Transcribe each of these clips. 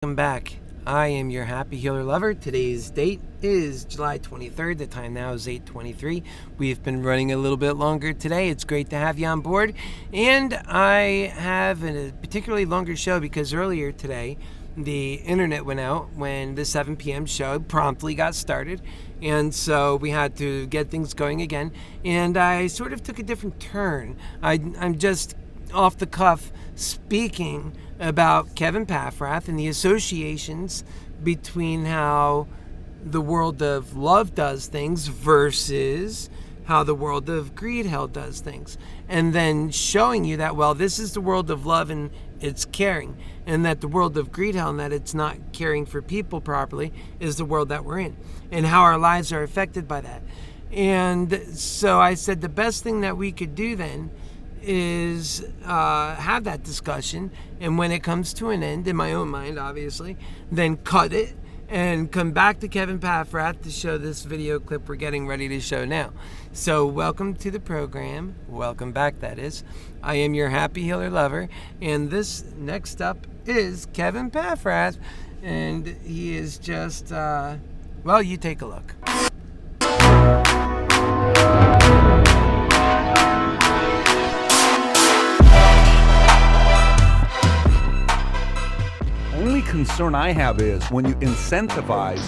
Welcome back. I am your happy healer lover. Today's date is July 23rd. The time now is 8:23. We've been running a little bit longer today. It's great to have you on board. And I have a particularly longer show because earlier today, the internet went out when the 7 p.m. show promptly got started. And so we had to get things going again. And I sort of took a different turn. I'm just off the cuff speaking about Kevin PAFFRATH and the associations between how the world of love does things versus how the world of greed hell does things. And then showing you that, well, this is the world of love and it's caring, and that the world of greed hell and that it's not caring for people properly is the world that we're in, and how our lives are affected by that. And so I said the best thing that we could do then is have that discussion, and when it comes to an end, in my own mind obviously, then cut it and come back to Kevin PAFFRATH to show this video clip we're getting ready to show now. So welcome to the program. Welcome back, that is. I am your happy healer lover, and this next up is Kevin PAFFRATH, and he is just well, you take a look. Only concern I have is when you incentivize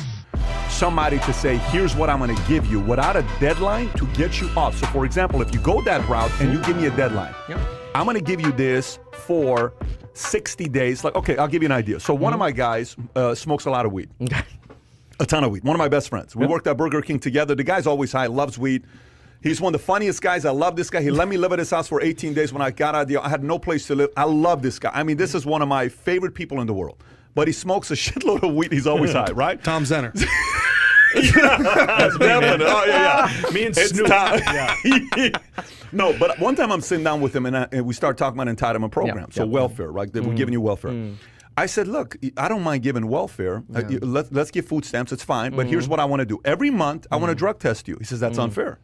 somebody to say, here's what I'm going to give you without a deadline to get you off. So for example, if you go that route and you give me a deadline, I'm going to give you this for 60 days. Like, okay, I'll give you an idea. So one of my guys smokes a lot of weed, a ton of weed. One of my best friends. We worked at Burger King together. The guy's always high, loves weed. He's one of the funniest guys. I love this guy. He let me live at his house for 18 days when I got out of I had no place to live. I love this guy. I mean, this is one of my favorite people in the world. But he smokes a shitload of weed. He's always high, right? Tom Zenner. That's definitely. Oh, yeah. Me and Snoop. No, but one time I'm sitting down with him and we start talking about entitlement programs. So welfare, right? We're giving you welfare. I said, look, I don't mind giving welfare. Let's give food stamps. It's fine. But here's what I want to do. Every month, I want to drug test you. He says, that's unfair.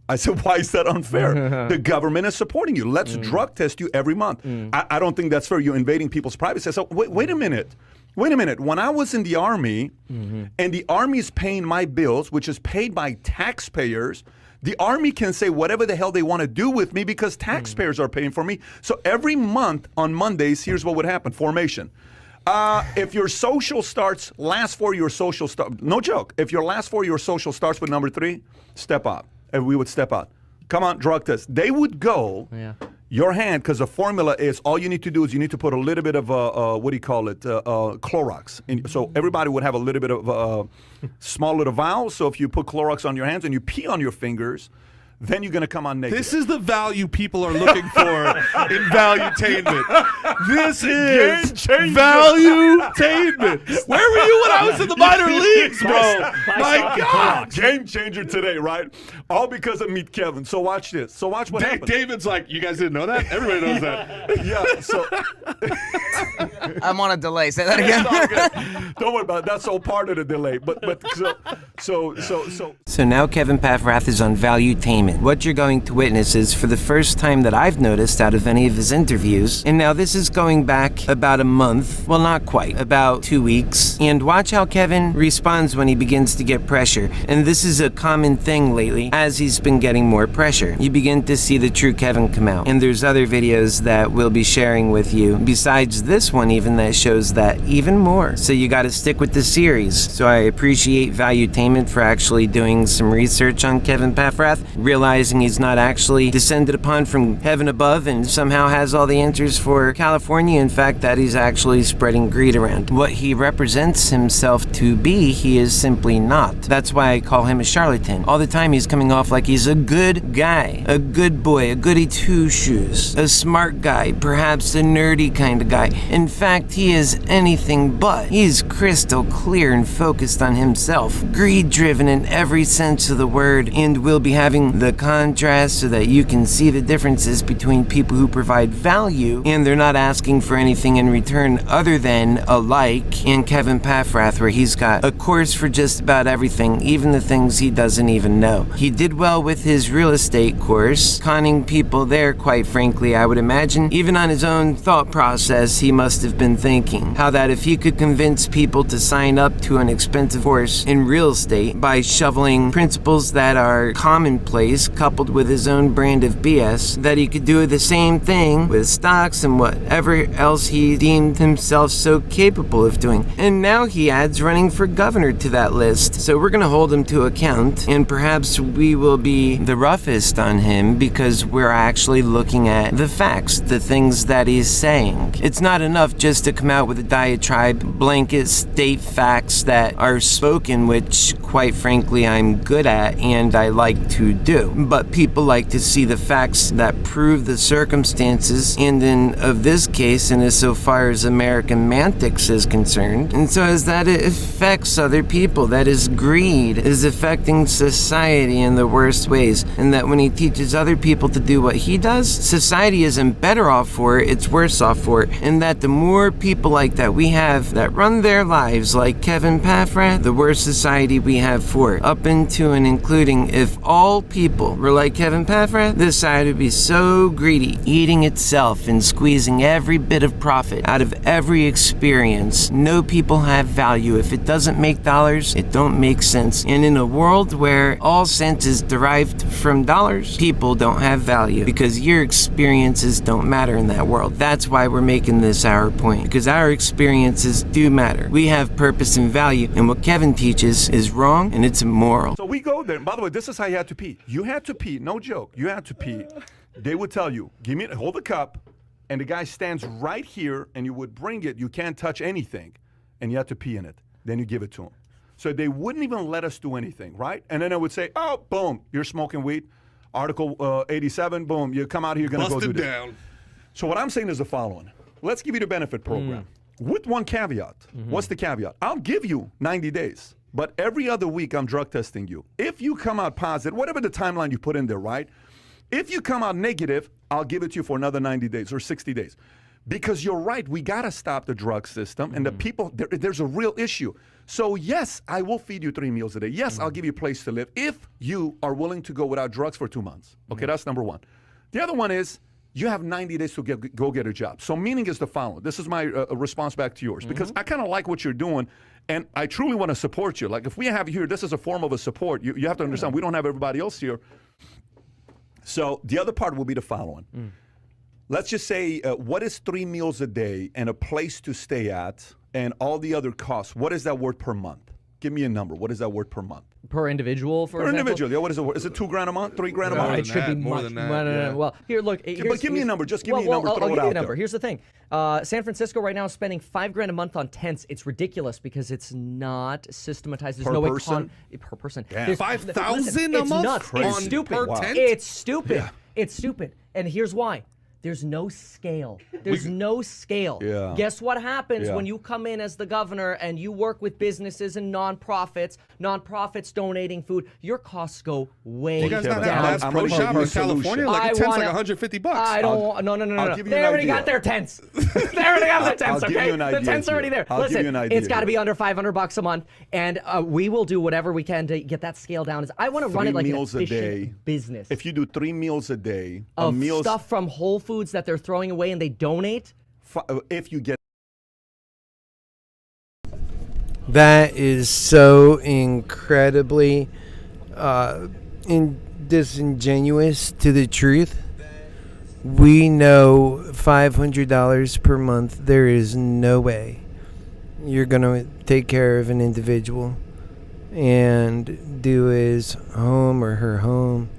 I said, why is that unfair? The government is supporting you. Let's drug test you every month. I don't think that's fair. You're invading people's privacy. So wait a minute. Wait a minute. When I was in the Army and the Army is paying my bills, which is paid by taxpayers, the Army can say whatever the hell they want to do with me because taxpayers are paying for me. So every month on Mondays, here's what would happen. Formation. If your social starts, last four, your social start, no joke. If your last four, your social starts with number 3, step out. And we would step out. Come on, drug test. They would go, your hand, because the formula is all you need to do is you need to put a little bit of, what do you call it, Clorox. So everybody would have a little bit of small little vial. So if you put Clorox on your hands and you pee on your fingers, then you're going to come on negative. This is the value people are looking for in valuetainment. This is valuetainment. Where were you when I was in the minor leagues, bro? My God. Game changer today, right? All because of MEETKEVIN. So watch this. So watch what happens. David's like, you guys didn't know that? Everybody knows that. Yeah, so. I'm on a delay. Say that again. Don't worry about it. That's all part of the delay. So now Kevin PAFFRATH is on valuetainment. What you're going to witness is for the first time that I've noticed out of any of his interviews, and now this is going back about a month, well not quite, about 2 weeks, and watch how Kevin responds when he begins to get pressure. And this is a common thing lately as he's been getting more pressure. You begin to see the true Kevin come out, and there's other videos that we'll be sharing with you besides this one even that shows that even more. So you got to stick with the series. So I appreciate Valuetainment for actually doing some research on Kevin PAFFRATH, realizing he's not actually descended upon from heaven above and somehow has all the answers for California. In fact, that he's actually spreading greed around. What he represents himself to be, he is simply not. That's why I call him a charlatan. All the time he's coming off like he's a good guy, a good boy, a goody two-shoes, a smart guy, perhaps a nerdy kind of guy. In fact, he is anything but. He's crystal clear and focused on himself, greed-driven in every sense of the word, and will be having the contrast so that you can see the differences between people who provide value and they're not asking for anything in return other than a like, and Kevin PAFFRATH PAFFRATH, where he's got a course for just about everything, even the things he doesn't even know. He did well with his real estate course, conning people there, quite frankly, I would imagine. Even on his own thought process, he must have been thinking how that if he could convince people to sign up to an expensive course in real estate by shoveling principles that are commonplace coupled with his own brand of BS, that he could do the same thing with stocks and whatever else he deemed himself so capable of doing. And now he adds running for governor to that list. So we're going to hold him to account, and perhaps we will be the roughest on him because we're actually looking at the facts, the things that he's saying. It's not enough just to come out with a diatribe, blanket state facts that are spoken, which quite frankly I'm good at and I like to do. But people like to see the facts that prove the circumstances, and in of this case, and as so far as AmericanMantics is concerned, and so as that it affects other people, that his greed is affecting society in the worst ways, and that when he teaches other people to do what he does, society isn't better off for it, it's worse off for it, and that the more people like that we have that run their lives like Kevin PAFFRATH, the worse society we have for it, up into and including if all people were like Kevin PAFFRATH, this side would be so greedy, eating itself and squeezing every bit of profit out of every experience. No people have value. If it doesn't make dollars, it don't make sense. And in a world where all sense is derived from dollars, people don't have value because your experiences don't matter in that world. That's why we're making this our point, because our experiences do matter. We have purpose and value, and what Kevin teaches is wrong and it's immoral. So we go there. By the way, this is how you had to pee. You had to pee, no joke. You had to pee. They would tell you, hold the cup, and the guy stands right here, and you would bring it. You can't touch anything, and you have to pee in it. Then you give it to him. So they wouldn't even let us do anything, right? And then I would say, oh, boom, you're smoking weed. Article 87, boom, you come out here, you're going to go do this. Down. So what I'm saying is the following. Let's give you the benefit program. With one caveat. What's the caveat? I'll give you 90 days, but every other week I'm drug testing you. If you come out positive, whatever the timeline you put in there, right? If you come out negative, I'll give it to you for another 90 days or 60 days. Because you're right, we got to stop the drug system, and the people, there's a real issue. So yes, I will feed you 3 meals a day. Yes, I'll give you a place to live if you are willing to go without drugs for 2 months. Okay, that's number one. The other one is you have 90 days to go get a job. So meaning is the following. This is my response back to yours, because I kind of like what you're doing, and I truly want to support you. Like if we have you here, this is a form of a support. You have to understand, we don't have everybody else here. So the other part will be the following. Let's just say, what is 3 meals a day and a place to stay at and all the other costs? What is that worth per month? Give me a number. What is that worth per month? Per individual, for example? Individual. Yeah, what is it worth? Is it $2,000 a month? $3,000 a month? It should be more much than that. No. Well, here, look. But give me a number. Just give me a number. Throw it out there. Here's the thing. San Francisco right now is spending $5,000 a month on tents. It's ridiculous because it's not systematized. There's Per no person? Per person. Damn. There's- 5,000 listen, a it's month? nuts. Crazy. It's stupid. Per tent? It's stupid. Yeah. It's stupid. And here's why. There's no scale. There's no scale. Yeah. Guess what happens Yeah. when you come in as the governor and you work with businesses and nonprofits donating food? Your costs go way You guys down. not have Bass I'm Pro gonna Shop give you in a solution. California? Like I a tent's wanna- like $150. I don't. No. I'll give you They an already idea. got their tents. They already have their tents. I'll give Okay, you an the idea tents are already here. there. I'll give Listen, you an idea it's got to be here. under $500 a month, and we will do whatever we can to get that scale down. I want to run 3 it like an meals a day. efficient business. If you do 3 meals a day, of meals, stuff from Whole Foods that they're throwing away and they donate. if you get That is so incredibly disingenuous to the truth. We know $500 per month, there is no way you're going to take care of an individual and do his home or her home,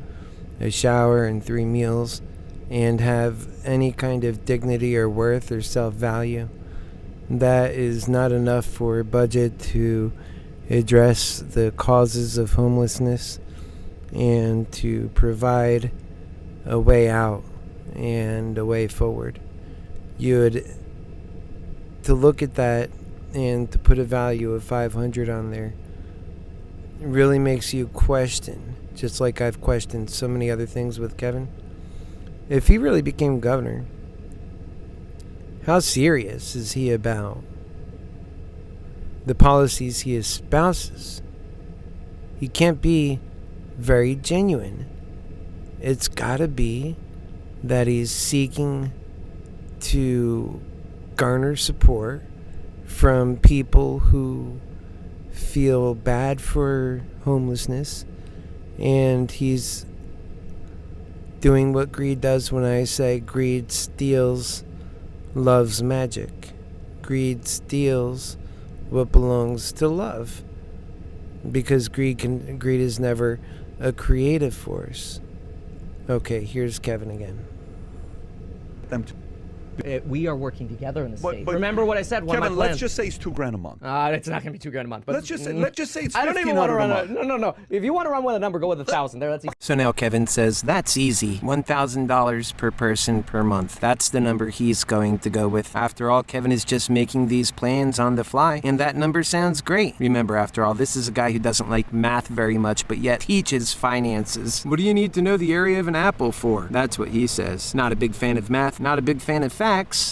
a shower and 3 meals, and have any kind of dignity or worth or self-value. That is not enough for a budget to address the causes of homelessness and to provide a way out and a way forward. To look at that and to put a value of 500 on there really makes you question, just like I've questioned so many other things with Kevin. If he really became governor, how serious is he about the policies he espouses, he can't be very genuine. It's gotta be that he's seeking to garner support from people who feel bad for homelessness, and he's doing what greed does when I say greed steals love's magic. Greed steals what belongs to love, because greed is never a creative force. Okay, here's Kevin again. We are working together in the But- state. but- Remember what I said? One of Kevin, my let's plans. just say it's $2,000 a month. It's not going to be $2,000 a month. But Let's just say it's I don't even want to $1,500 run a month. No. If you want to run with a number, go with 1,000. There, that's easy. So now Kevin says that's easy. $1,000 per person per month. That's the number he's going to go with. After all, Kevin is just making these plans on the fly, and that number sounds great. Remember, after all, this is a guy who doesn't like math very much, but yet teaches finances. What do you need to know the area of an apple for? That's what he says. Not a big fan of math, not a big fan of facts,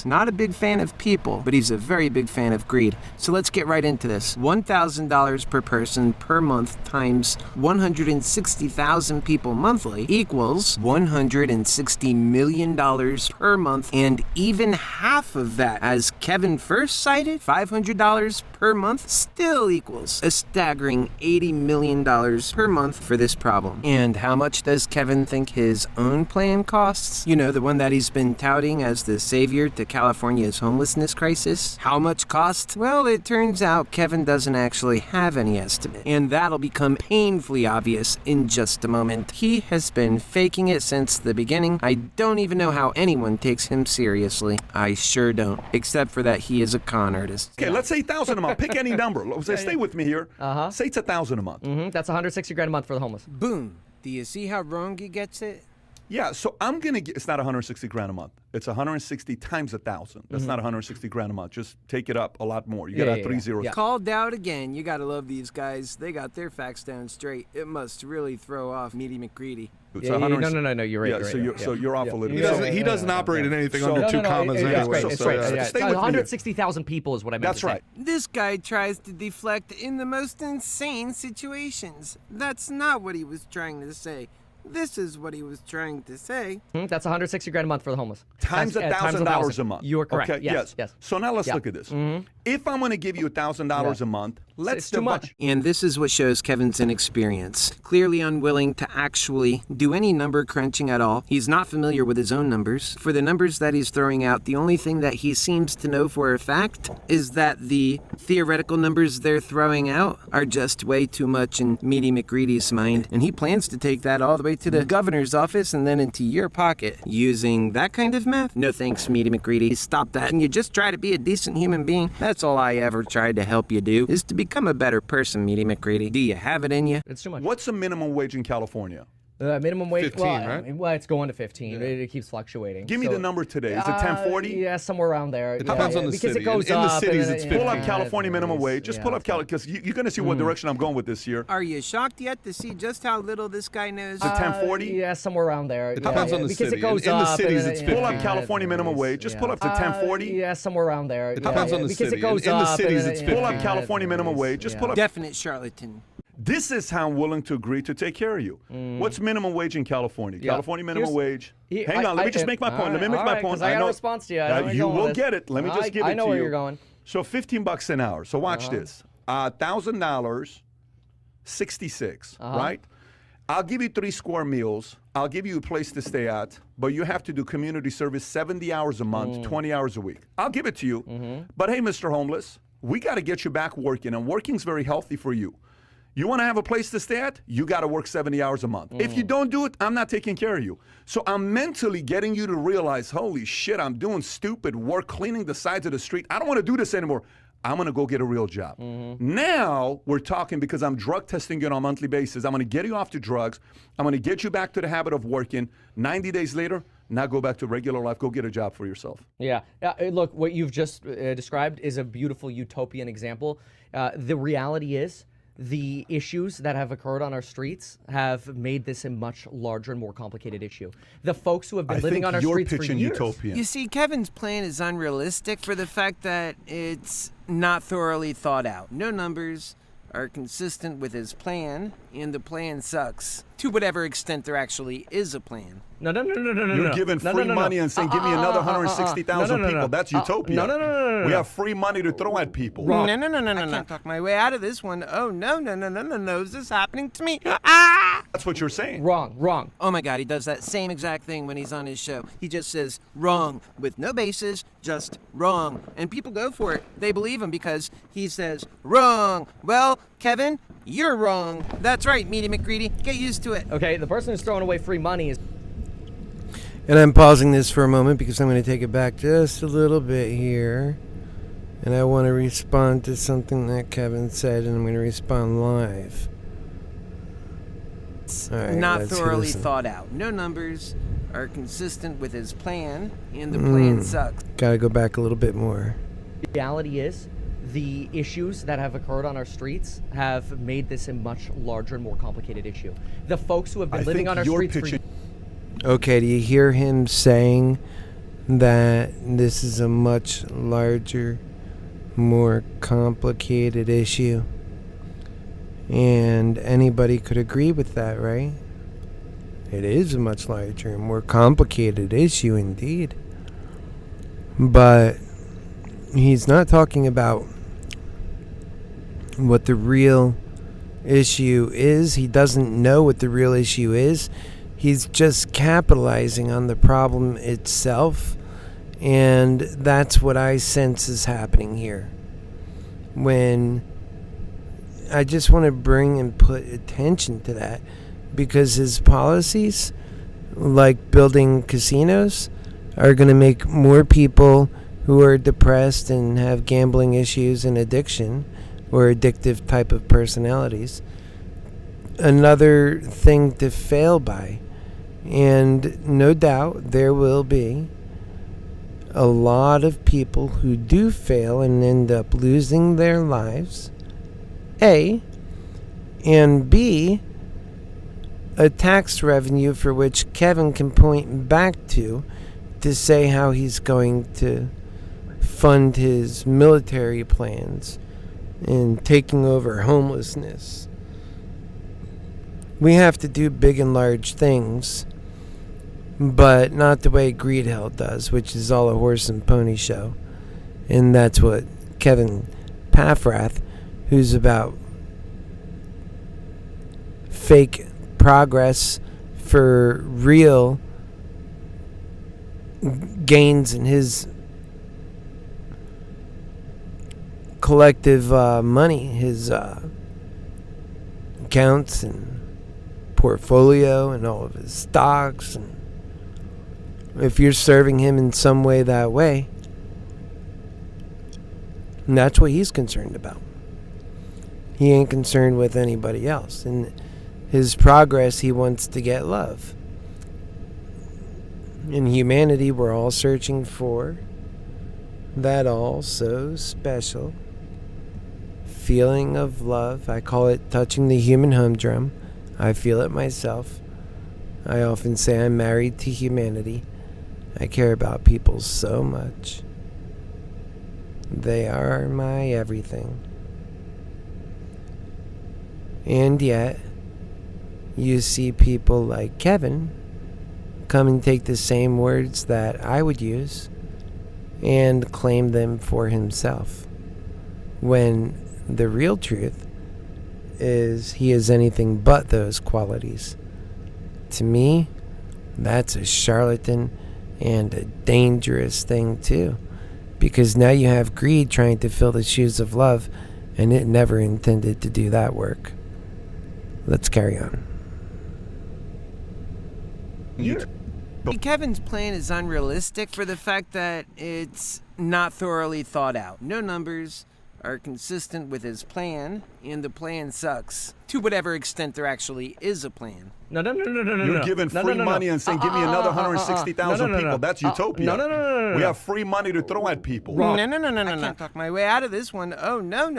not a big fan of people, but he's a very big fan of greed. So let's get right into this. $1,000 per person per month times 160,000 people monthly equals $160 million per month, and even half of that, as Kevin first cited, $500 per month, still equals a staggering $80 million per month for this problem. And how much does Kevin think his own plan costs? You know, the one that he's been touting as the savior to California's homelessness crisis? How much cost? Well, it turns out Kevin doesn't actually have any estimate, and that'll become painfully obvious in just a moment. He has been faking it since the beginning. I don't even know how anyone takes him seriously. I sure don't, except for that he is a con artist. Okay, let's say $1,000 a month. Pick any number. Stay with me here. Say it's $1,000 a month. That's $160,000 a month for the homeless. Boom. Do you see how wrong he gets it? Yeah, so I'm gonna get. It's not $160,000 a month. It's 160 times 1,000. That's not $160,000 a month. Just take it up a lot more. You got three zeros. Yeah. Called out again. You gotta love these guys. They got their facts down straight. It must really throw off Meaty McCready. It's No, 160 you're right. Yeah, you're right, so you're off a little He bit. doesn't, he doesn't operate in anything So- under two No, commas it's anyway. great. It's so- great. so Yeah, stay with me here. 160,000 people is what I meant That's to say. right. This guy tries to deflect in the most insane situations. That's not what he was trying to say. This is what he was trying to say. That's $160,000 a month for the homeless. Times $1,000 a month. You are correct. Okay, Yes. So now let's Yeah. look at this. If I'm going to give you $1,000 a month, let's It's too much. And this is what shows Kevin's inexperience. Clearly unwilling to actually do any number crunching at all. He's not familiar with his own numbers. For the numbers that he's throwing out, the only thing that he seems to know for a fact is that the theoretical numbers they're throwing out are just way too much in Meaty McCready's mind. And he plans to take that all the way to the governor's office and then into your pocket. Using that kind of math? No thanks, Meaty McCready. Stop that. Can you just try to be a decent human being? That's all I ever tried to help you do, is to become a better person, Meaty McCready. Do you have it in you? It's too much. What's the minimum wage in California? Minimum wage? 15, well, right? Well, it's going to 15. It keeps fluctuating. Give me So- the number today. Is it 1040? Yeah, somewhere around there. It depends on the because city. it goes In the up. cities, and it's it- 15. Pull up yeah, California it minimum varies. wage. Just Yeah, pull up okay. because you're going to see what direction I'm going with this year. Are you shocked yet to see just how little this guy knows? 1040? Yeah, somewhere around there. It depends on the because city. it goes In the up. cities, and it's it- 15. Pull up yeah, California it minimum varies. wage. Just Yeah. pull up to 1040. Yeah, somewhere around there. It depends on the because city. it goes In the up. cities, and it's it- 15. Pull up yeah, California it minimum varies. wage. Just Yeah. pull up. Definite charlatan. This is how I'm willing to agree to take care of you. What's minimum wage in California? Yeah. California minimum Here's- wage. He- Hang on, let me just make my point. Let me make my point. Because I got know a response to you. I know where you you're going will with this. get it. Let me just give it to you. I know where you're going. So $15 an hour. So watch this. $1,000, 66, right? I'll give you 3 square meals. I'll give you a place to stay at, but you have to do community service 70 hours a month, 20 hours a week. I'll give it to you. But hey, Mr. Homeless, we got to get you back working, and working's very healthy for you. You want to have a place to stay at? You got to work 70 hours a month. If you don't do it, I'm not taking care of you. So I'm mentally getting you to realize, holy shit, I'm doing stupid work, cleaning the sides of the street. I don't want to do this anymore. I'm going to go get a real job. Now we're talking because I'm drug testing you on a monthly basis. I'm going to get you off to drugs. I'm going to get you back to the habit of working. 90 days later, now go back to regular life. Go get a job for yourself. Yeah. Look, what you've just described is a beautiful utopian example. The reality is the issues that have occurred on our streets have made this a much larger and more complicated issue. The folks who have been living on our streets for years. Utopian. You see, Kevin's plan is unrealistic for the fact that it's not thoroughly thought out. No numbers are consistent with his plan, and the plan sucks. To whatever extent there actually is a plan. No. You're giving free money and saying, give me another 160,000 people. That's utopia. No. We have free money to throw at people. No. I can't talk my way out of this one. Oh, no. Is this happening to me? Ah! That's what you're saying. Wrong. Oh my God, he does that same exact thing when he's on his show. He just says wrong with no basis, just wrong. And people go for it. They believe him because he says wrong. Well, Kevin, you're wrong. That's right, Meaty McGreedy. Get used to it. Okay, the person who's throwing away free money is... And I'm pausing this for a moment because I'm going to take it back just a little bit here. And I want to respond to something that Kevin said, and I'm going to respond live. All right, not thoroughly thought out. No numbers are consistent with his plan, and the plan sucks. Got to go back a little bit more. Reality is, the issues that have occurred on our streets have made this a much larger and more complicated issue. The folks who have been living on our streets for... Okay, do you hear him saying that this is a much larger, more complicated issue? And anybody could agree with that, right? It is a much larger and more complicated issue indeed. But he's not talking about what the real issue is. He doesn't know what the real issue is. He's just capitalizing on the problem itself. And that's what I sense is happening here. When I just want to bring and put attention to that, because his policies, like building casinos, are going to make more people who are depressed and have gambling issues and addiction or addictive type of personalities another thing to fail by. And no doubt there will be a lot of people who do fail and end up losing their lives, A, and B, a tax revenue for which Kevin can point back to say how he's going to fund his military plans and taking over homelessness. We have to do big and large things, but not the way Greed Hell does, which is all a horse and pony show. And that's what Kevin PAFFRATH, who's about fake progress for real gains in his collective money, his accounts and portfolio and all of his stocks. And if you're serving him in some way that way, and that's what he's concerned about. He ain't concerned with anybody else. In his progress, he wants to get love. In humanity, we're all searching for that all so special feeling of love. I call it touching the human humdrum. I feel it myself. I often say I'm married to humanity. I care about people so much. They are my everything. And yet, you see people like Kevin come and take the same words that I would use and claim them for himself, when the real truth is he is anything but those qualities. To me, that's a charlatan and a dangerous thing too, because now you have greed trying to fill the shoes of love, and it never intended to do that work. Let's carry on. Kevin's plan is unrealistic for the fact that it's not thoroughly thought out. No numbers are consistent with his plan, and the plan sucks. To whatever extent there actually is a plan. No. You're giving free money and saying, give me another 160,000 people. That's utopia. No. We have free money to throw at people. No. I can't talk my way out of this one. Oh, no.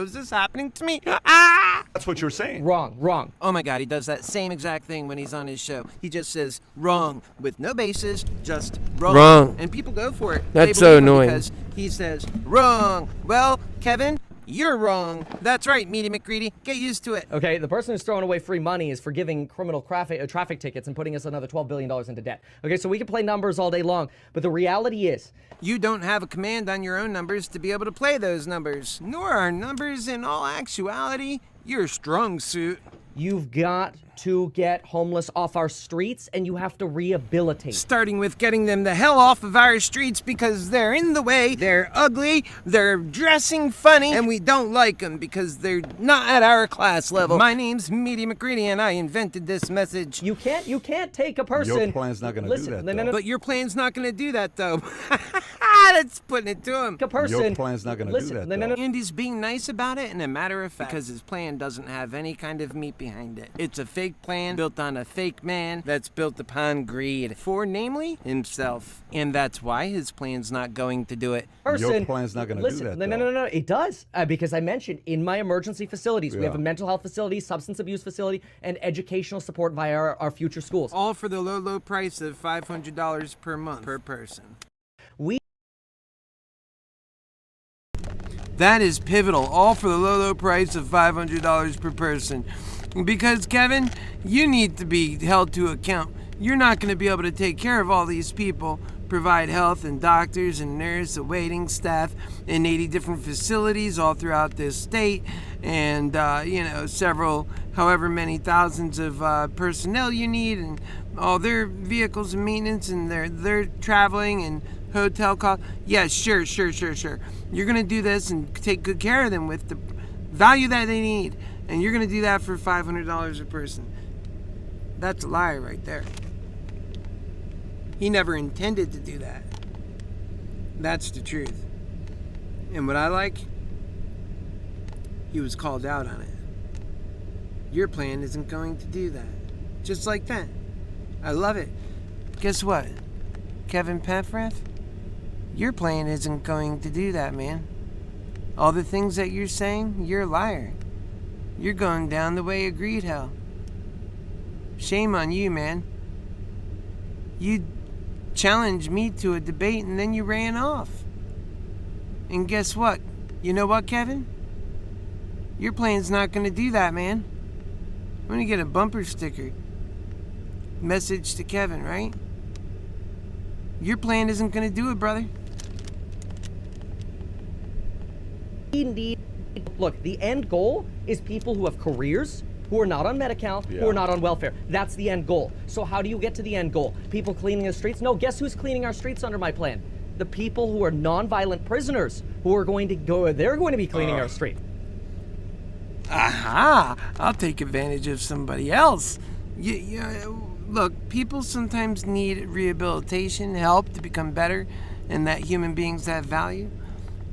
Is this happening to me? Ah! That's what you're saying. Wrong. Oh my God, he does that same exact thing when he's on his show. He just says wrong with no basis, just wrong. And people go for it. That's They so believe him annoying. Because he says wrong. Well, Kevin, you're wrong. That's right, Meaty McGreedy. Get used to it. Okay, the person who's throwing away free money is for giving criminal traffic tickets and putting us another $12 billion into debt. Okay, so we can play numbers all day long, but the reality is, You don't have a command on your own numbers to be able to play those numbers. Nor are numbers in all actuality your strong suit. you've got to get homeless off our streets, and you have to rehabilitate. Starting with getting them the hell off of our streets because they're in the way, they're ugly, they're dressing funny, and we don't like them because they're not at our class level. My name's Meaty McGreedy, and I invented this message. You can't take a person. Your plan's not going to do that, though. But your plan's not going to do that, though. That's putting it to him. A person. Your plan's not going to do that, though. And he's being nice about it, and a matter of fact, because his plan doesn't have any kind of meat behind it. It's a fake plan built on a fake man that's built upon greed for, namely, himself. And that's why his plan's not going to do it. Your plan's not going to do that, though. No. It does. Because I mentioned in my emergency facilities, we have a mental health facility, substance abuse facility, and educational support via our future schools. All for the low, low price of $500 per month per person. That is pivotal, all for the low, low price of $500 per person. Because, Kevin, you need to be held to account. You're not going to be able to take care of all these people, provide health and doctors and nurse, a waiting staff in 80 different facilities all throughout this state, and, several, however many thousands of personnel you need, and all their vehicles and maintenance, and their traveling and hotel cost. Yeah, sure. You're going to do this and take good care of them with the value that they need. And you're going to do that for $500 a person. That's a lie right there. He never intended to do that. That's the truth. And what I like, he was called out on it. Your plan isn't going to do that. Just like that. I love it. Guess what? Kevin PAFFRATH? Your plan isn't going to do that, man. All the things that you're saying, you're a liar. You're going down the way of greed hell. Shame on you, man. You challenged me to a debate and then you ran off. And guess what? You know what, Kevin? Your plan's not going to do that, man. I'm going to get a bumper sticker. Message to Kevin, right? Your plan isn't going to do it, brother. Look, the end goal is people who have careers, who are not on Medi-Cal, who are not on welfare. That's the end goal. So how do you get to the end goal? People cleaning the streets? No, guess who's cleaning our streets under my plan? The people who are non-violent prisoners who are going to go, they're going to be cleaning our street. Aha! I'll take advantage of somebody else. Look, people sometimes need rehabilitation, help to become better, and that human beings have value.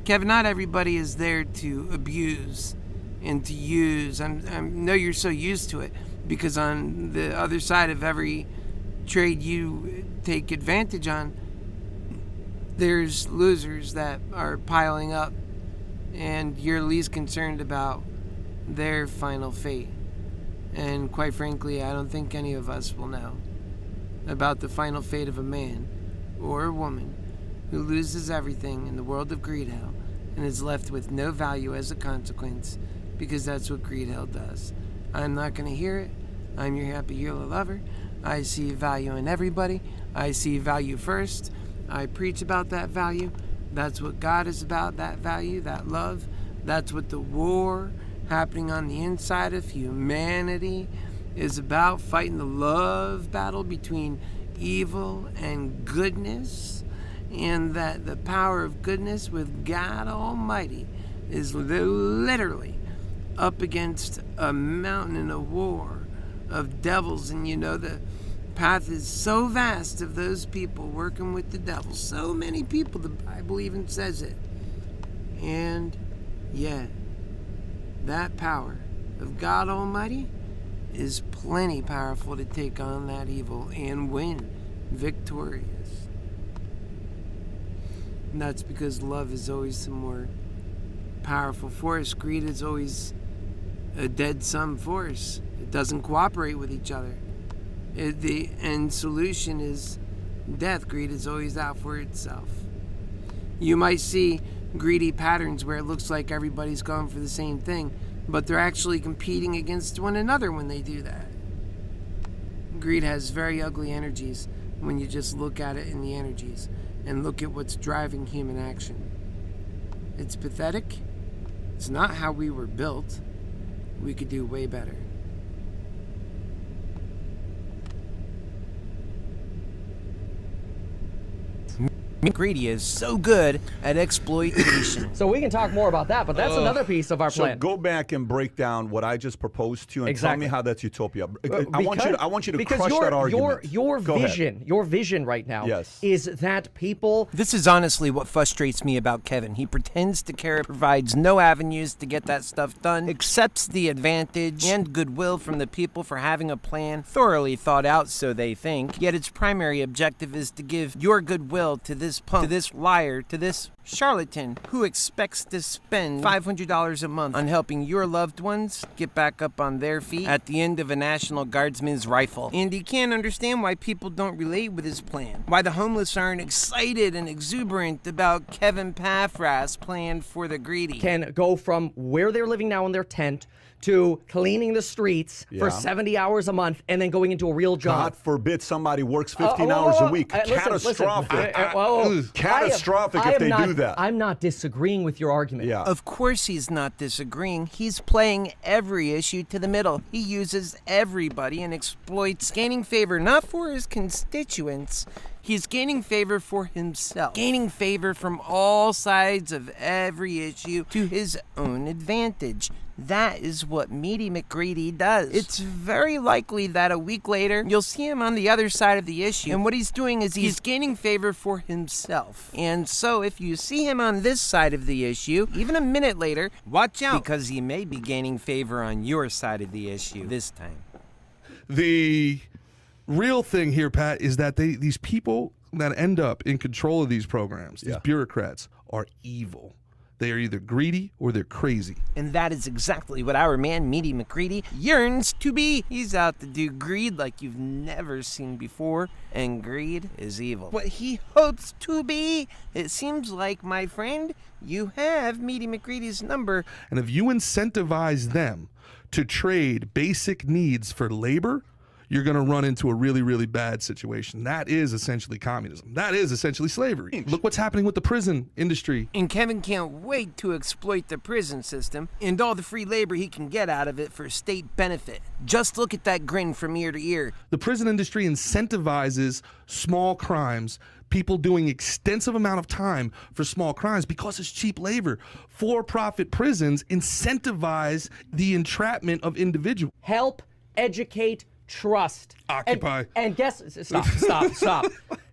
Kevin, not everybody is there to abuse and to use. I know you're so used to it because on the other side of every trade you take advantage on, there's losers that are piling up, and you're least concerned about their final fate. And quite frankly, I don't think any of us will know about the final fate of a man or a woman who loses everything in the world of greed hell and is left with no value as a consequence, because that's what greed hell does. I'm not going to hear it. I'm your happy hero lover. I see value in everybody. I see value first. I preach about that value. That's what God is about, that value, that love. That's what the war happening on the inside of humanity is about, fighting the love battle between evil and goodness, and that the power of goodness with God Almighty is literally up against a mountain in a war of devils. And the path is so vast of those people working with the devil. So many people, the Bible even says it. And Yet, that power of God Almighty is plenty powerful to take on that evil and win victorious. And that's because love is always the more powerful force. Greed is always a dead sum force. It doesn't cooperate with each other. The end solution is death. Greed is always out for itself. You might see greedy patterns where it looks like everybody's going for the same thing, but they're actually competing against one another when they do that. Greed has very ugly energies when you just look at it in the energies and look at what's driving human action. It's pathetic. It's not how we were built. We could do way better. Greedy is so good at exploitation. So we can talk more about that, but that's another piece of our plan. So go back and break down what I just proposed to you and tell me how that's utopia. I want you to crush that argument. Your vision right now is that people... This is honestly what frustrates me about Kevin. He pretends to care, provides no avenues to get that stuff done, accepts the advantage and goodwill from the people for having a plan thoroughly thought out, so they think, yet its primary objective is to give your goodwill to this punk, to this liar, to this charlatan who expects to spend $500 a month on helping your loved ones get back up on their feet at the end of a National Guardsman's rifle. And he can't understand why people don't relate with his plan. Why the homeless aren't excited and exuberant about Kevin PAFFRATH's plan for the greedy. Can go from where they're living now in their tent to cleaning the streets for 70 hours a month and then going into a real job. God forbid somebody works 15 hours a week. Catastrophic. Catastrophic if they do that. I'm not disagreeing with your argument. Yeah. Of course he's not disagreeing. He's playing every issue to the middle. He uses everybody and exploits, gaining favor not for his constituents. He's gaining favor for himself, gaining favor from all sides of every issue to his own advantage. That is what Meaty McGreedy does. It's very likely that a week later, you'll see him on the other side of the issue. And what he's doing is he's gaining favor for himself. And so if you see him on this side of the issue, even a minute later, watch out, because he may be gaining favor on your side of the issue this time. The real thing here, Pat, is that these people that end up in control of these programs, these bureaucrats, are evil. They are either greedy or they're crazy. And that is exactly what our man, Meaty McGreedy, yearns to be. He's out to do greed like you've never seen before, and greed is evil. What he hopes to be. It seems like, my friend, you have Meaty McGreedy's number. And if you incentivize them to trade basic needs for labor, you're going to run into a really, really bad situation. That is essentially communism. That is essentially slavery. Look what's happening with the prison industry. And Kevin can't wait to exploit the prison system and all the free labor he can get out of it for state benefit. Just look at that grin from ear to ear. The prison industry incentivizes small crimes, people doing extensive amount of time for small crimes because it's cheap labor. For-profit prisons incentivize the entrapment of individuals. Help, educate, trust. Occupy. And guess, stop.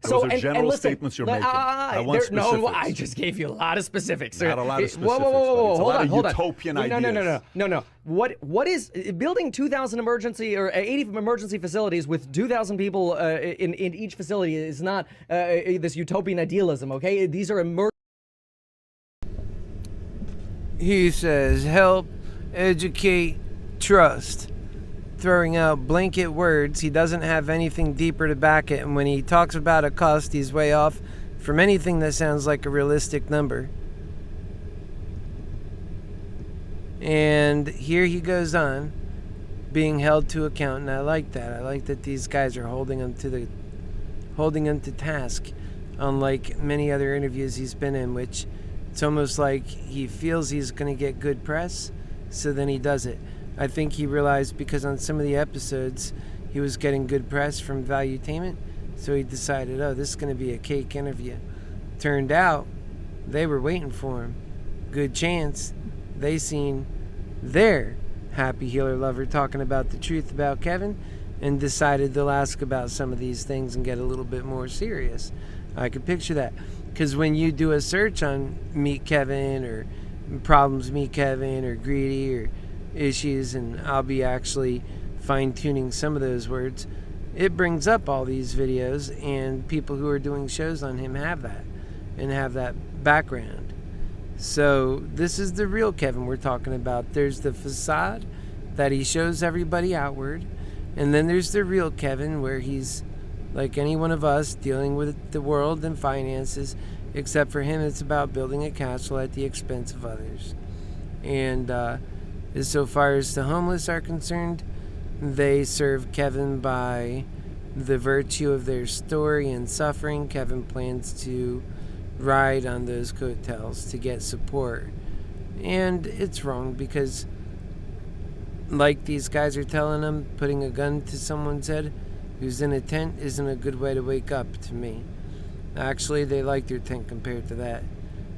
Those are general statements you're making. I want specifics. No, I just gave you a lot of specifics. Not a lot of specifics. Whoa, It's a lot of hold utopian on. ideas. No. What is building 2,000 emergency or 80 emergency facilities with 2,000 people in each facility is not this utopian idealism, okay? These are He says, help, educate, trust. Throwing out blanket words. He doesn't have anything deeper to back it, and when he talks about a cost, he's way off from anything that sounds like a realistic number. And here he goes on, being held to account, and I like that. I like that these guys are holding him to task, unlike many other interviews he's been in, which it's almost like he feels he's going to get good press, so then he does it. I think he realized because on some of the episodes he was getting good press from Valuetainment, so he decided, oh, this is going to be a cake interview. Turned out they were waiting for him. Good chance they seen their happy healer lover talking about the truth about Kevin and decided they'll ask about some of these things and get a little bit more serious. I could picture that, because when you do a search on Meet Kevin or problems, Meet Kevin, or greedy, or issues, and I'll be actually fine-tuning some of those words. It brings up all these videos, and people who are doing shows on him have that, and have that background. So this is the real Kevin we're talking about. There's the facade that he shows everybody outward, and then there's the real Kevin where he's like any one of us dealing with the world and finances, except for him it's about building a castle at the expense of others. And as so far as the homeless are concerned, they serve Kevin by the virtue of their story and suffering. Kevin plans to ride on those coattails to get support. And it's wrong because, like these guys are telling him, putting a gun to someone's head who's in a tent isn't a good way to wake up to me. Actually, they like their tent compared to that.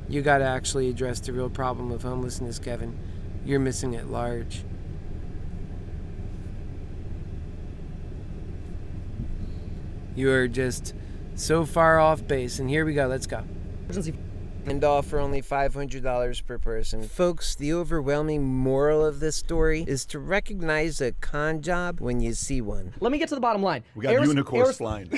You gotta actually address the real problem of homelessness, Kevin. You're missing it large. You are just so far off base. And here we go. Let's go. And all for only $500 per person. Folks, the overwhelming moral of this story is to recognize a con job when you see one. Let me get to the bottom line. We got unicorns flying.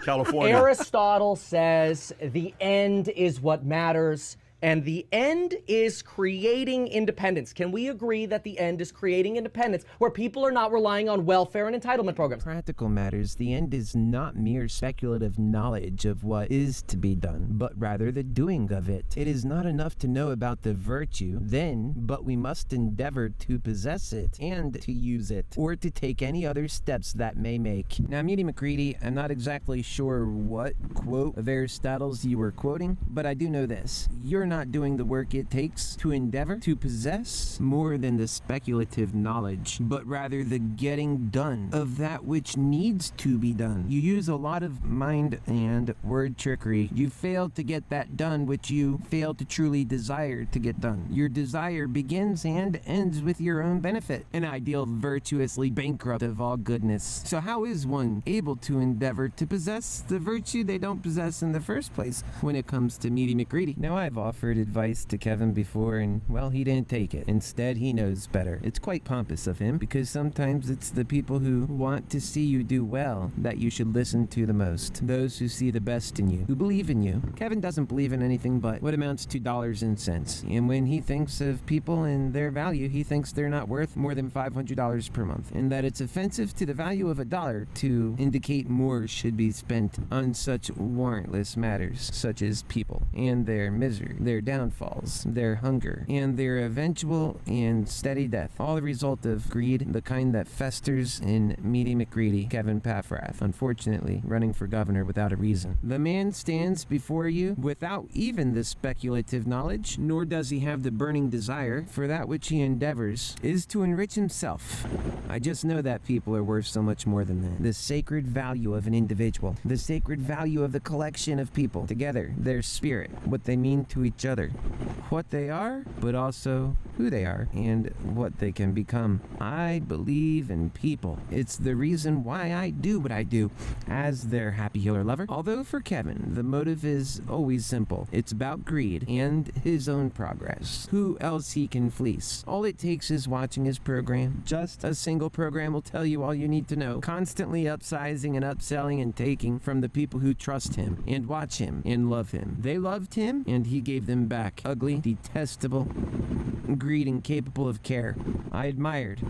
California. Aristotle says the end is what matters. And the end is creating independence. Can we agree that the end is creating independence where people are not relying on welfare and entitlement programs? Practical matters, the end is not mere speculative knowledge of what is to be done, but rather the doing of it. It is not enough to know about the virtue, then, but we must endeavor to possess it and to use it, or to take any other steps that may make. Now, Meaty McGreedy, I'm not exactly sure what quote of Aristotle's you were quoting, but I do know this. You're not doing the work it takes to endeavor to possess more than the speculative knowledge, but rather the getting done of that which needs to be done. You use a lot of mind and word trickery. You fail to get that done which you fail to truly desire to get done. Your desire begins and ends with your own benefit, an ideal virtuously bankrupt of all goodness. So how is one able to endeavor to possess the virtue they don't possess in the first place when it comes to Meaty McGreedy? Now, I've offered advice to Kevin before, and well, he didn't take it. Instead, he knows better. It's quite pompous of him, because sometimes it's the people who want to see you do well that you should listen to the most. Those who see the best in you, who believe in you. Kevin doesn't believe in anything but what amounts to dollars and cents. And when he thinks of people and their value, he thinks they're not worth more than $500 per month, and that it's offensive to the value of $1 to indicate more should be spent on such warrantless matters, such as people and their misery, their downfalls, their hunger, and their eventual and steady death. All the result of greed, the kind that festers in Meaty McGreedy, Kevin PAFFRATH, unfortunately running for governor without a reason. The man stands before you without even the speculative knowledge, nor does he have the burning desire, for that which he endeavors is to enrich himself. I just know that people are worth so much more than that. The sacred value of an individual, the sacred value of the collection of people together, their spirit, what they mean to each other, what they are, but also who they are and what they can become. I believe in people. It's the reason why I do what I do as their happy healer lover. Although for Kevin, the motive is always simple. It's about greed and his own progress. Who else he can fleece? All it takes is watching his program. Just a single program will tell you all you need to know. Constantly upsizing and upselling and taking from the people who trust him and watch him and love him. They loved him and he gave them back. Ugly, detestable, greed, incapable of care. I admired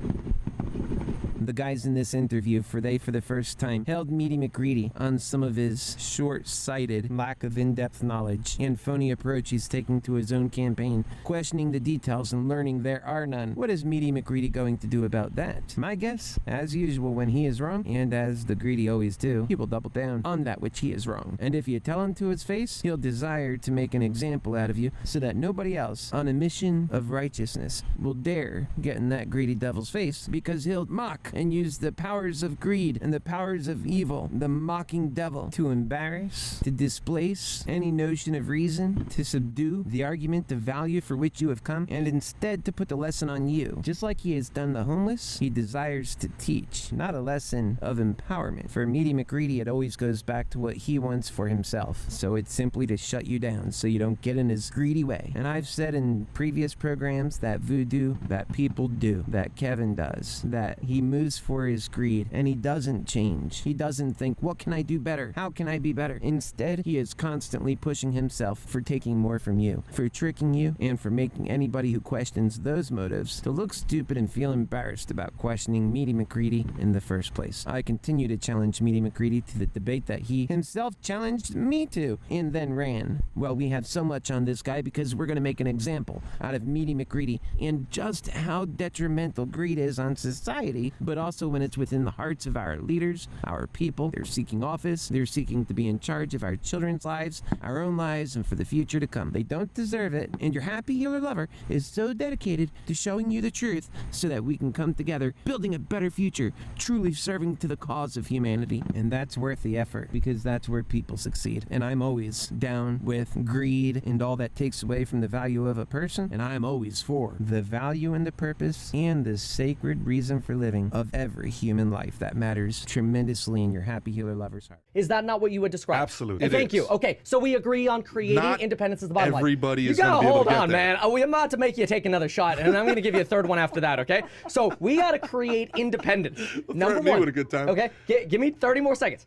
the guys in this interview, for they, for the first time, held Meaty McGreedy on some of his short-sighted lack of in-depth knowledge and phony approach he's taking to his own campaign, questioning the details and learning there are none. What is Meaty McGreedy going to do about that? My guess, as usual when he is wrong, and as the greedy always do, he will double down on that which he is wrong. And if you tell him to his face, he'll desire to make an example out of you so that nobody else on a mission of righteousness will dare get in that greedy devil's face, because he'll mock and use the powers of greed and the powers of evil, the mocking devil, to embarrass, to displace any notion of reason, to subdue the argument of value for which you have come, and instead to put the lesson on you. Just like he has done the homeless, he desires to teach, not a lesson of empowerment. For Meaty McGreedy, it always goes back to what he wants for himself. So it's simply to shut you down so you don't get in his greedy way. And I've said in previous programs that voodoo, that people do, that Kevin does, that he moves for his greed and he doesn't change. He doesn't think, what can I do better? How can I be better? Instead, he is constantly pushing himself for taking more from you, for tricking you, and for making anybody who questions those motives to look stupid and feel embarrassed about questioning Meaty McGreedy in the first place. I continue to challenge Meaty McGreedy to the debate that he himself challenged me to and then ran. Well, we have so much on this guy because we're going to make an example out of Meaty McGreedy and just how detrimental greed is on society, but also when it's within the hearts of our leaders, our people. They're seeking office, they're seeking to be in charge of our children's lives, our own lives, and for the future to come. They don't deserve it, and your happy healer lover is so dedicated to showing you the truth so that we can come together, building a better future, truly serving to the cause of humanity. And that's worth the effort, because that's where people succeed. And I'm always down with greed and all that takes away from the value of a person, and I'm always for the value and the purpose and the sacred reason for living of every human life. That matters tremendously in your happy healer lover's heart. Is that not what you would describe? Absolutely. Thank you. Okay, so we agree on creating Not independence as the bottom line. everybody You is gonna gotta be able hold to get on, there. man. I'm about to make you take another shot, and I'm going to give you a third one after that, okay? So we got to create independence. Number me one. with a good time. Okay, give me 30 more seconds.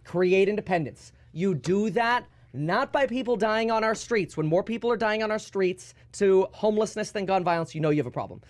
Create independence. You do that not by people dying on our streets. When more people are dying on our streets to homelessness than gun violence, you know you have a problem.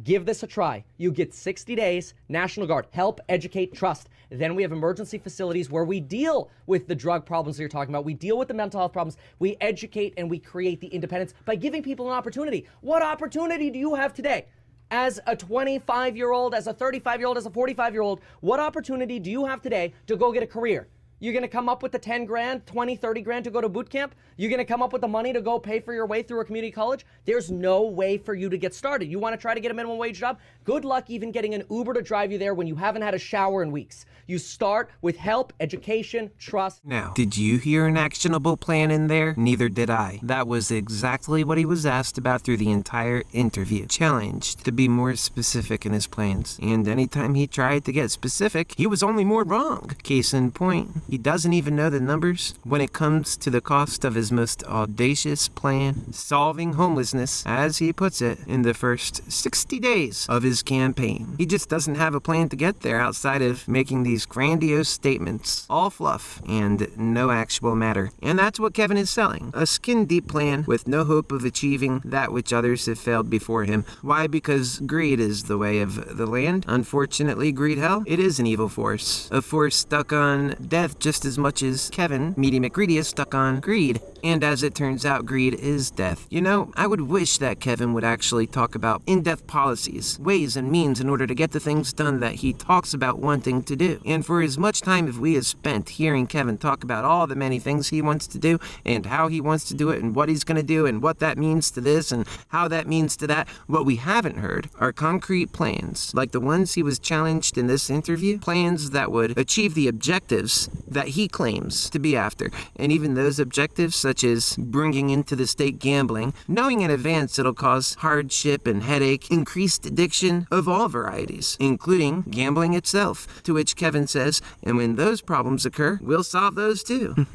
Give this a try. You get 60 days, National Guard, help, educate, trust. Then we have emergency facilities where we deal with the drug problems that you're talking about. We deal with the mental health problems. We educate and we create the independence by giving people an opportunity. What opportunity do you have today? As a 25-year-old, as a 35-year-old, as a 45-year-old, what opportunity do you have today to go get a career? You're going to come up with the 10 grand, 20, 30 grand to go to boot camp? You're going to come up with the money to go pay for your way through a community college? There's no way for you to get started. You want to try to get a minimum wage job? Good luck even getting an Uber to drive you there when you haven't had a shower in weeks. You start with help, education, trust. Now, did you hear an actionable plan in there? Neither did I. That was exactly what he was asked about through the entire interview. Challenged to be more specific in his plans. And anytime he tried to get specific, he was only more wrong. Case in point, he doesn't even know the numbers when it comes to the cost of his most audacious plan, solving homelessness, as he puts it, in the first 60 days of his campaign. He just doesn't have a plan to get there outside of making these grandiose statements, all fluff and no actual matter. And that's what Kevin is selling, a skin-deep plan with no hope of achieving that which others have failed before him. Why? Because greed is the way of the land. Unfortunately, greed, hell, it is an evil force, a force stuck on death just as much as Kevin, Meaty McGreedy, is stuck on greed. And as it turns out, greed is death. You know, I would wish that Kevin would actually talk about in-depth policies, ways and means in order to get the things done that he talks about wanting to do. And for as much time as we have spent hearing Kevin talk about all the many things he wants to do and how he wants to do it and what he's going to do and what that means to this and how that means to that, what we haven't heard are concrete plans, like the ones he was challenged in this interview, plans that would achieve the objectives that he claims to be after. And even those objectives, such as bringing into the state gambling, knowing in advance it'll cause hardship and headache, increased addiction of all varieties, including gambling itself, to which Kevin says, and when those problems occur, we'll solve those too.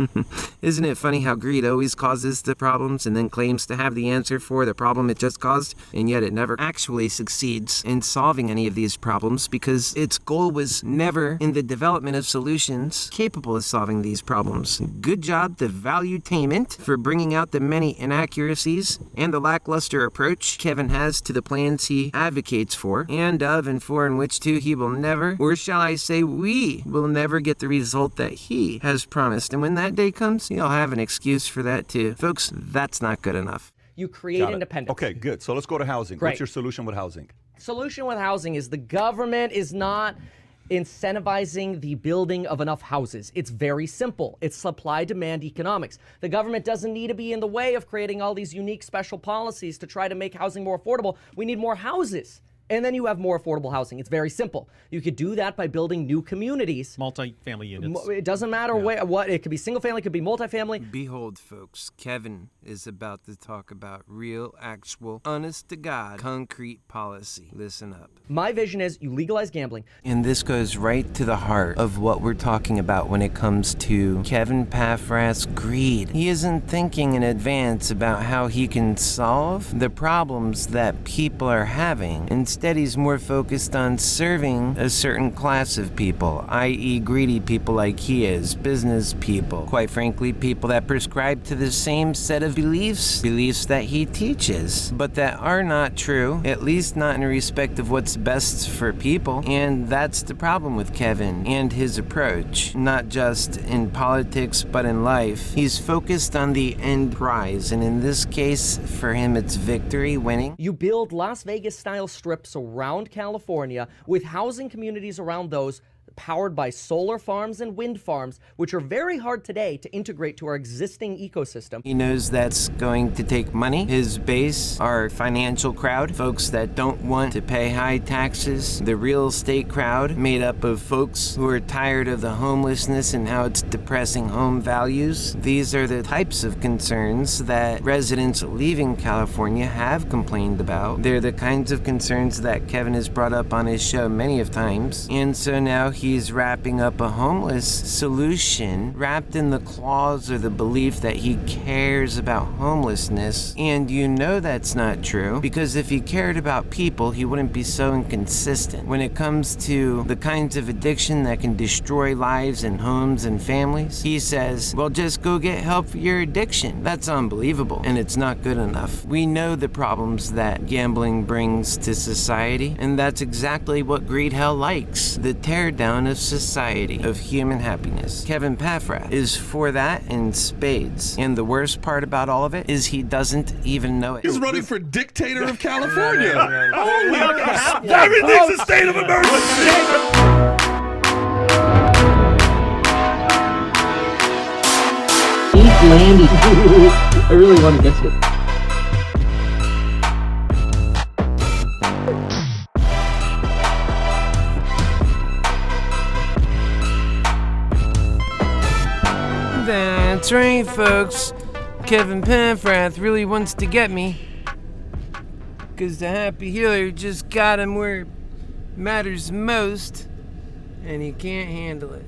Isn't it funny how greed always causes the problems and then claims to have the answer for the problem it just caused, and yet it never actually succeeds in solving any of these problems because its goal was never in the development of solutions capable of solving these problems. Good job to Valuetainment for bringing out the many inaccuracies and the lackluster approach Kevin has to the plans he advocates for, and of and for in which too he will never, or shall I say we will never get the result that he has promised. And when that day comes, he'll have an excuse for that too. Folks, that's not good enough. You create independence. Okay, good. So let's go to housing. Great. What's your solution with housing? Solution with housing is the government is not incentivizing the building of enough houses. It's very simple. It's supply-demand economics. The government doesn't need to be in the way of creating all these unique special policies to try to make housing more affordable. We need more houses. And then you have more affordable housing. It's very simple. You could do that by building new communities. Multi-family units. It doesn't matter what. It could be single family, it could be multifamily. Behold, folks, Kevin is about to talk about real, actual, honest-to-God, concrete policy. Listen up. My vision is you legalize gambling. And this goes right to the heart of what we're talking about when it comes to Kevin PAFFRATH's greed. He isn't thinking in advance about how he can solve the problems that people are having. Instead, he's more focused on serving a certain class of people, i.e. greedy people like he is, business people, quite frankly, people that prescribe to the same set of beliefs that he teaches, but that are not true, at least not in respect of what's best for people. And that's the problem with Kevin and his approach, not just in politics, but in life. He's focused on the end prize, and in this case, for him, it's victory, winning. You build Las Vegas-style strips around California with housing communities around those powered by solar farms and wind farms, which are very hard today to integrate to our existing ecosystem. He knows that's going to take money. His base, our financial crowd, folks that don't want to pay high taxes, the real estate crowd, made up of folks who are tired of the homelessness and how it's depressing home values. These are the types of concerns that residents leaving California have complained about. They're the kinds of concerns that Kevin has brought up on his show many of times. And so now he's wrapping up a homeless solution wrapped in the clause or the belief that he cares about homelessness. And you know that's not true, because if he cared about people, he wouldn't be so inconsistent. When it comes to the kinds of addiction that can destroy lives and homes and families, he says, well, just go get help for your addiction. That's unbelievable, and it's not good enough. We know the problems that gambling brings to society, and that's exactly what greed hell likes, the teardown of society, of human happiness. Kevin PAFFRATH is for that in spades. And the worst part about all of it is he doesn't even know it. He's running for dictator of California. Holy crap. Everything's a state of emergency. East Landy. I really want to get to it. That's right, folks. Kevin PAFFRATH really wants to get me, because the happy healer just got him where it matters most, and he can't handle it,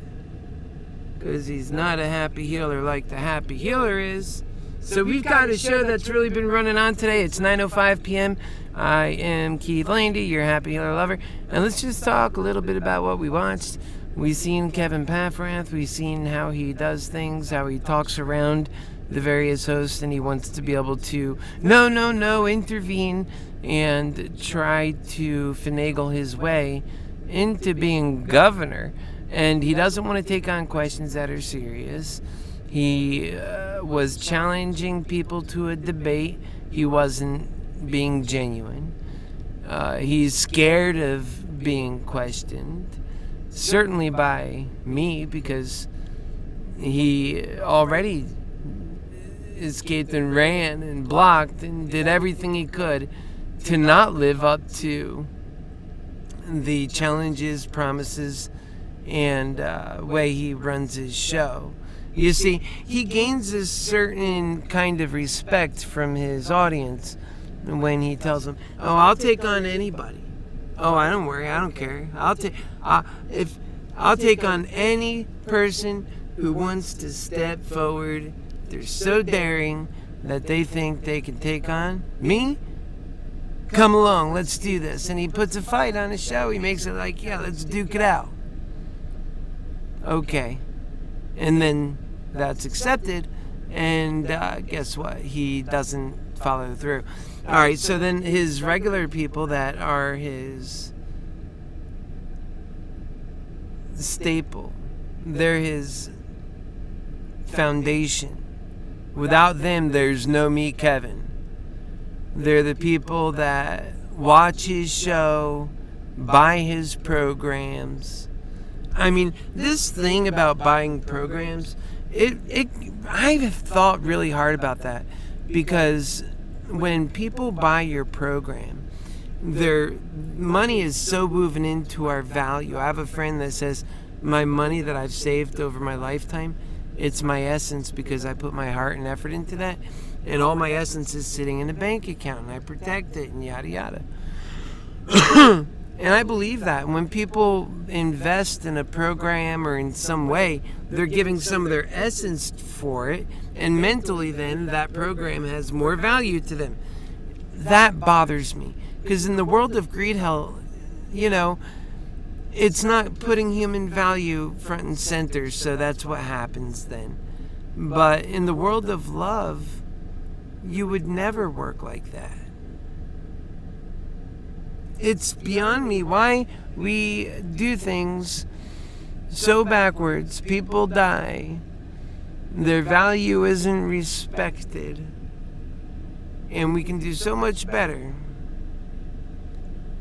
because he's not a happy healer like the happy healer is. So we've got a show that's really been running on today. It's 9:05 p.m. I am Keith Landy, your happy healer lover, and let's just talk a little bit about what we watched. We've seen Kevin PAFFRATH, we've seen how he does things, how he talks around the various hosts, and he wants to be able to intervene and try to finagle his way into being governor. And he doesn't want to take on questions that are serious. He was challenging people to a debate. He wasn't being genuine. He's scared of being questioned. Certainly by me, because he already escaped and ran and blocked and did everything he could to not live up to the challenges, promises, and way he runs his show. You see, he gains a certain kind of respect from his audience when he tells them, oh, I'll take on anybody. Oh, I don't worry, I don't care. I'll take on any person who wants to step forward. They're so daring that they think they can take on me. Come along, let's do this. And he puts a fight on his show. He makes it like, yeah, let's duke it out. Okay. And then that's accepted. And guess what? He doesn't follow through. All right, so then his regular people that are his staple, they're his foundation. Without them, there's no MEETKEVIN. They're the people that watch his show, buy his programs. I mean, this thing about buying programs, I've thought really hard about that, because when people buy your program, their money is so woven into our value. I have a friend that says, my money that I've saved over my lifetime, it's my essence because I put my heart and effort into that. And all my essence is sitting in a bank account and I protect it and yada yada. And I believe that when people invest in a program or in some way, they're giving some of their essence for it, and mentally then that program has more value to them. That bothers me, because in the world of greed hell, it's not putting human value front and center, so that's what happens then. But in the world of love, you would never work like that. It's beyond me why we do things so backwards. People die. Their value isn't respected. And we can do so much better.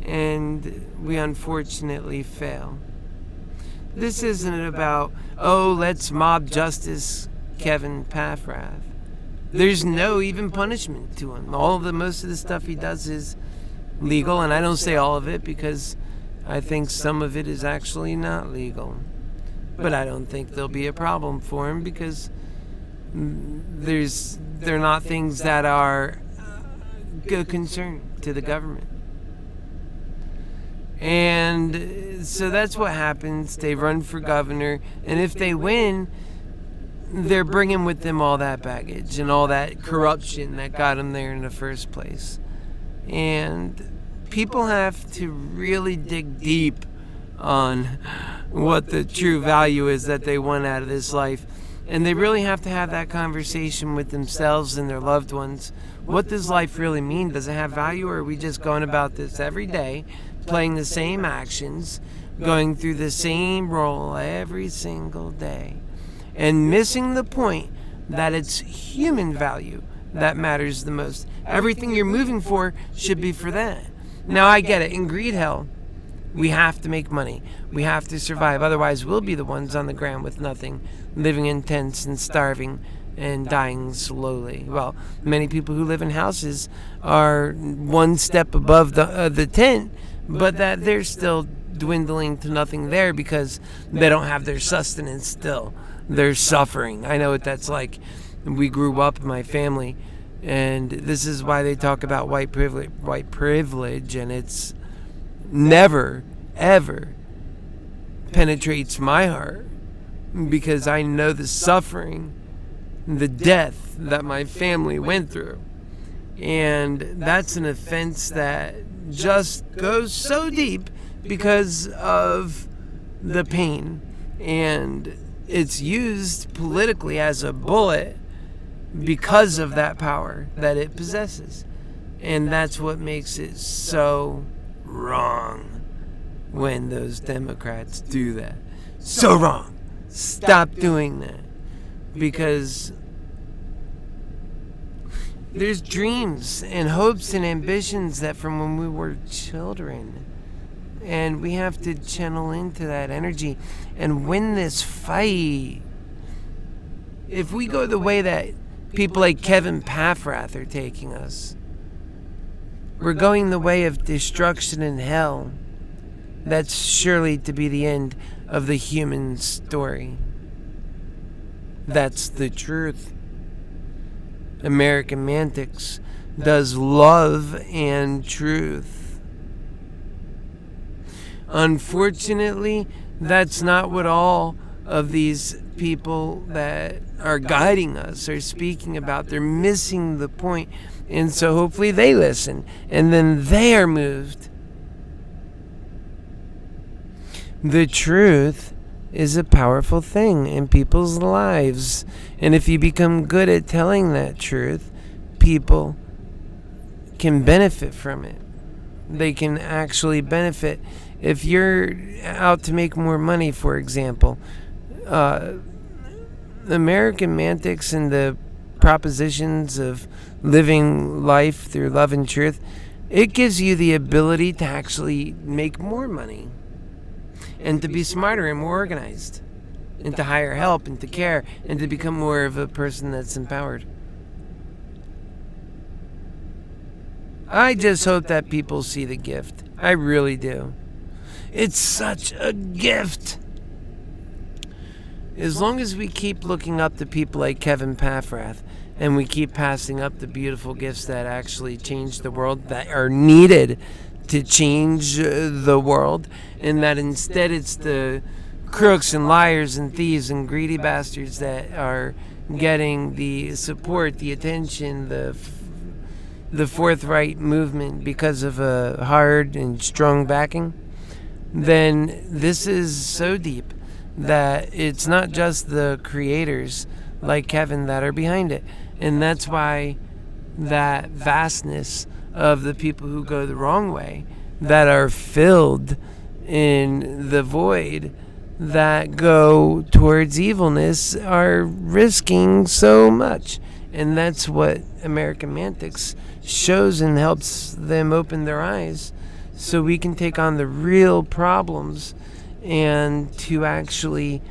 And we unfortunately fail. This isn't about, let's mob justice Kevin PAFFRATH. There's no even punishment to him. Most of the stuff he does is legal, and I don't say all of it because I think some of it is actually not legal. But I don't think there'll be a problem for him because they're not things that are a concern to the government. And so that's what happens. They run for governor, and if they win, they're bringing with them all that baggage and all that corruption that got them there in the first place. And people have to really dig deep on what the true value is that they want out of this life. And they really have to have that conversation with themselves and their loved ones. What does life really mean? Does it have value, or are we just going about this every day, playing the same actions, going through the same role every single day, and missing the point that it's human value that matters the most? Everything you're moving for should be for that. Now, I get it. In greed hell, we have to make money. We have to survive. Otherwise, we'll be the ones on the ground with nothing, living in tents and starving and dying slowly. Well, many people who live in houses are one step above the tent, but that they're still dwindling to nothing there because they don't have their sustenance still. They're suffering. I know what that's like. We grew up in my family, and this is why they talk about white privilege, and it's never, ever penetrates my heart because I know the suffering, the death that my family went through. And that's an offense that just goes so deep because of the pain. And it's used politically as a bullet because of that power that it possesses. And that's what makes it so wrong when those Democrats do that. So wrong. Stop doing that. Because there's dreams and hopes and ambitions that from when we were children. And we have to channel into that energy and win this fight. If we go the way that people like Kevin PAFFRATH are taking us, we're going the way of destruction and hell. That's surely to be the end of the human story. That's the truth. AmericanMantics does love and truth. Unfortunately, that's not what all of these people that are guiding us are speaking about. They're missing the point. And so hopefully they listen, and then they are moved. The truth is a powerful thing in people's lives. And if you become good at telling that truth, people can benefit from it. They can actually benefit. If you're out to make more money, for example, AmericanMantics and the propositions of living life through love and truth, it gives you the ability to actually make more money and to be smarter and more organized and to hire help and to care and to become more of a person that's empowered. I just hope that people see the gift. I really do. It's such a gift. As long as we keep looking up to people like Kevin PAFFRATH, and we keep passing up the beautiful gifts that actually change the world, that are needed to change the world, and that instead it's the crooks and liars and thieves and greedy bastards that are getting the support, the attention, the forthright movement because of a hard and strong backing, then this is so deep that it's not just the creators like Kevin that are behind it. And that's why that vastness of the people who go the wrong way, that are filled in the void, that go towards evilness, are risking so much. And that's what AmericanMantics shows and helps them open their eyes, so we can take on the real problems and to actually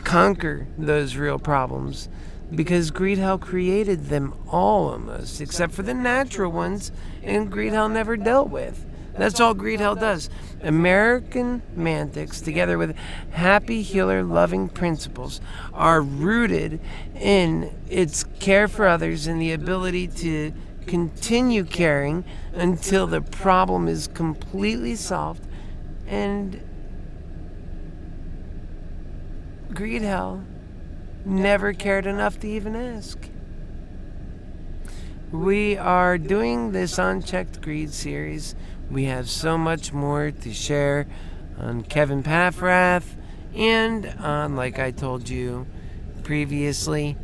conquer those real problems. Because greed hell created them all almost, except for the natural ones, and greed hell never dealt with. That's all greed hell does. AmericanMantics, together with happy healer loving principles, are rooted in its care for others and the ability to continue caring until the problem is completely solved. And greed hell never cared enough to even ask. We are doing this Unchecked Greed series. We have so much more to share on Kevin PAFFRATH and on, like I told you previously,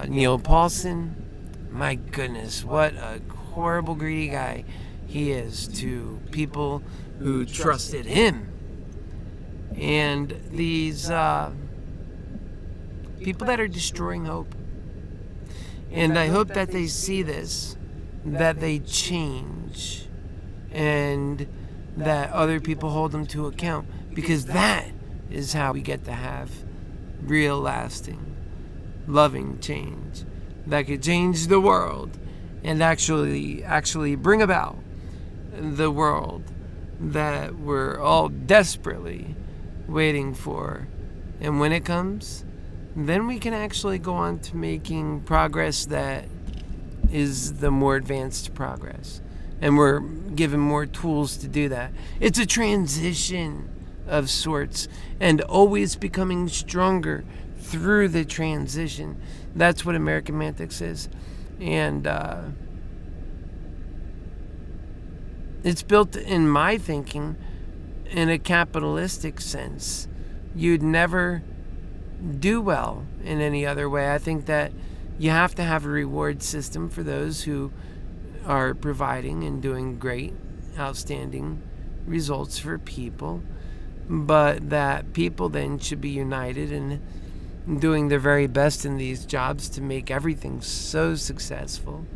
Neil Paulson. My goodness, what a horrible, greedy guy he is to people who trusted him. And these people that are destroying hope. And I hope that they see this, that they change, and that other people hold them to account, because that is how we get to have real, lasting, loving change that could change the world and actually bring about the world that we're all desperately waiting for. And when it comes, then we can actually go on to making progress that is the more advanced progress. And we're given more tools to do that. It's a transition of sorts, and always becoming stronger through the transition. That's what AmericanMantics is. And it's built, in my thinking, in a capitalistic sense. You'd never do well in any other way. I think that you have to have a reward system for those who are providing and doing great, outstanding results for people, but that people then should be united in doing their very best in these jobs to make everything so successful,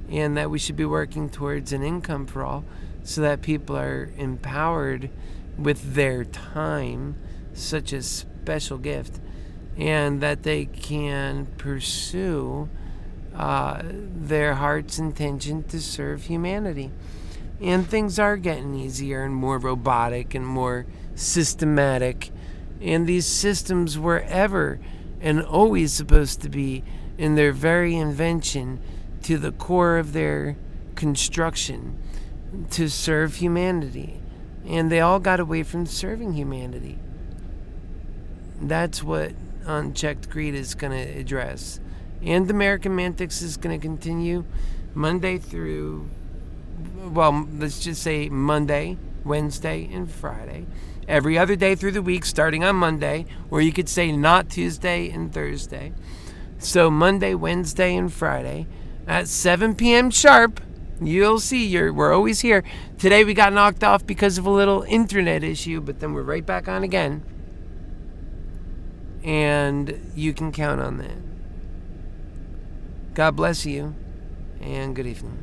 and that we should be working towards an income for all, so that people are empowered with their time, such a special gift, and that they can pursue their heart's intention to serve humanity. And things are getting easier and more robotic and more systematic. And these systems were ever and always supposed to be, in their very invention, to the core of their construction, to serve humanity. And they all got away from serving humanity. That's what Unchecked Greed is going to address. And AmericanMantics is going to continue Monday through, well, let's just say Monday, Wednesday, and Friday. Every other day through the week, starting on Monday, or you could say not Tuesday and Thursday. So Monday, Wednesday, and Friday at 7 p.m. sharp. You'll see, we're always here. Today we got knocked off because of a little internet issue, but then we're right back on again. And you can count on that. God bless you, and good evening.